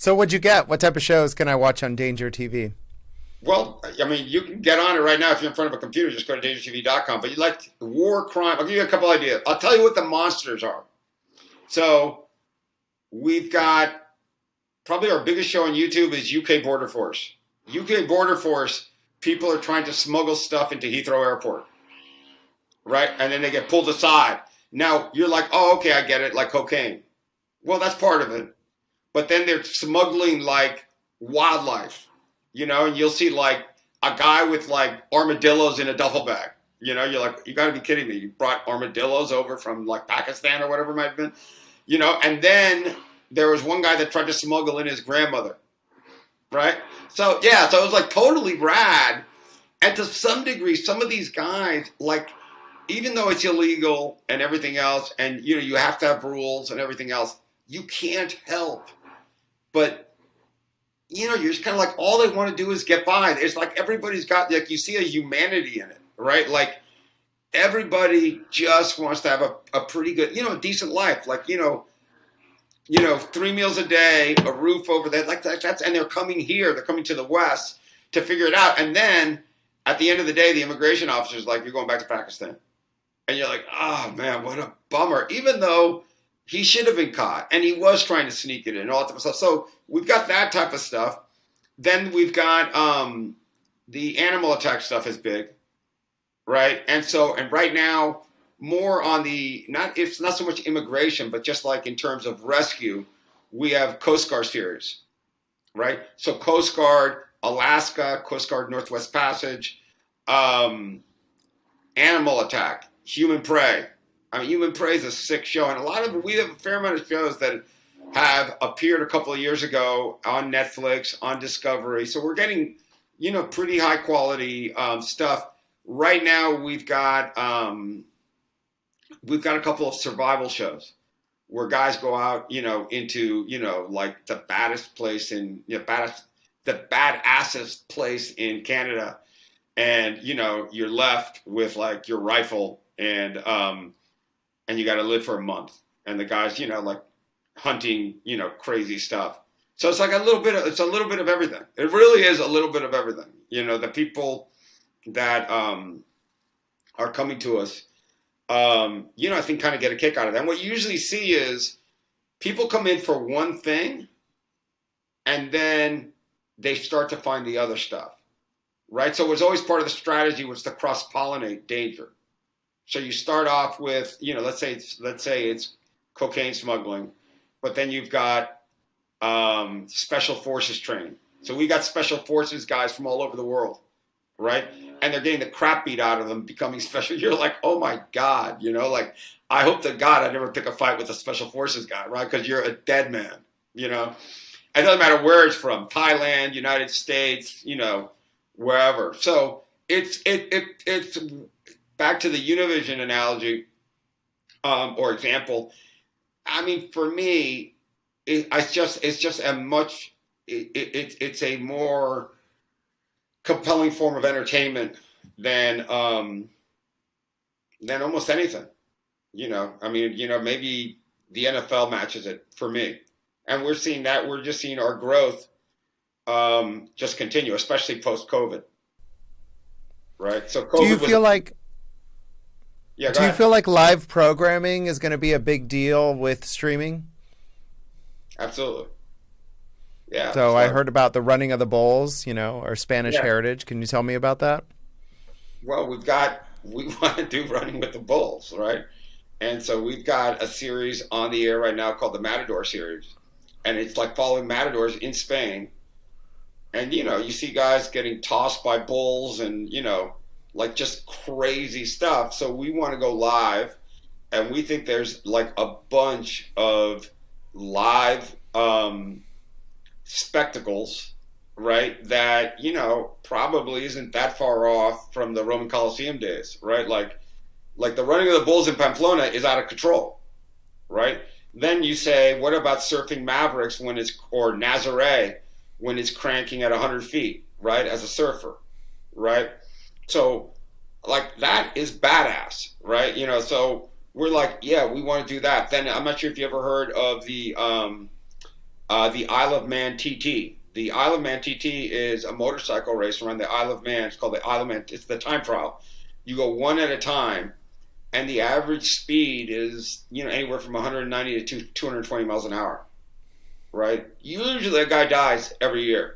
So what'd you get? What type of shows can I watch on Danger TV? Well, I mean, you can get on it right now if you're in front of a computer. Just go to dangertv.com. But you like war, crime. I'll give you a couple ideas. I'll tell you what the monsters are. So we've got probably our biggest show on YouTube is UK Border Force. UK Border Force, people are trying to smuggle stuff into Heathrow Airport, right? And then they get pulled aside. Now, you're like, oh, okay, I get it, like cocaine. Well, that's part of it. But then they're smuggling like wildlife, and you'll see like a guy with like armadillos in a duffel bag. You're like, you got to be kidding me. You brought armadillos over from like Pakistan or whatever it might have been, and then there was one guy that tried to smuggle in his grandmother, right? So, yeah, so it was like totally rad. And to some degree, some of these guys, like, even though it's illegal and everything else, and, you have to have rules and everything else, you can't help. But, you're just kind of like, all they want to do is get by. It's like everybody's got, like, you see a humanity in it, right? Like, everybody just wants to have a pretty good, a decent life. Like, 3 meals a day, a roof over there, like that's, and they're coming here, they're coming to the West to figure it out. And then at the end of the day, the immigration officer's like, you're going back to Pakistan. And you're like, oh man, what a bummer. Even though he should have been caught and he was trying to sneak it in and all that type of stuff. So we've got that type of stuff. Then we've got the animal attack stuff is big, right? And right now, more on it's not so much immigration, but just like in terms of rescue, we have Coast Guard series, right? So Coast Guard Alaska, Coast Guard Northwest Passage, animal attack, human prey. I mean, human prey is a sick show, and we have a fair amount of shows that have appeared a couple of years ago on Netflix, on Discovery. So we're getting, pretty high quality stuff. Right now, we've got a couple of survival shows where guys go out, into, like the baddest place the badassest place in Canada. And, you're left with like your rifle and you got to live for a month. And the guys, like hunting, crazy stuff. So it's like it's a little bit of everything. It really is a little bit of everything. The people that are coming to us, I think kind of get a kick out of that. And what you usually see is people come in for one thing and then they start to find the other stuff, right? So it was always part of the strategy was to cross-pollinate danger. So you start off with, let's say it's cocaine smuggling, but then you've got special forces training. So we got special forces guys from all over the world, right? And they're getting the crap beat out of them, becoming special. You're like, oh my God, like I hope to God I never pick a fight with a special forces guy, right? Because you're a dead man, It doesn't matter where it's from, Thailand, United States, wherever. So it's back to the Univision analogy or example. I mean, for me, it's just a more compelling form of entertainment than almost anything. Maybe the NFL matches it for me. And we're seeing that. We're just seeing our growth just continue, especially post-COVID. Right? So COVID Do you feel like Yeah, go do you ahead. feel like live programming is going to be a big deal with streaming? Absolutely. Yeah. So I So, heard about the running of the bulls, or Spanish yeah. heritage. Can you tell me about that? Well, we want to do Running with the Bulls, right? And so we've got a series on the air right now called the Matador series. And it's like following matadors in Spain. And, you see guys getting tossed by bulls and, like just crazy stuff. So we want to go live. And we think there's like a bunch of live spectacles, right? That, probably isn't that far off from the Roman Colosseum days, right? Like the running of the bulls in Pamplona is out of control, right? Then you say, what about surfing Mavericks or Nazare when it's cranking at 100 feet, right? As a surfer, right? So like that is badass, right? So we're like, yeah, we want to do that. Then I'm not sure if you ever heard of the the Isle of Man TT. The Isle of Man TT is a motorcycle race around the Isle of Man. It's called the Isle of Man. It's the time trial. You go one at a time, and the average speed is anywhere from 190 to 220 miles an hour. Right? Usually, a guy dies every year.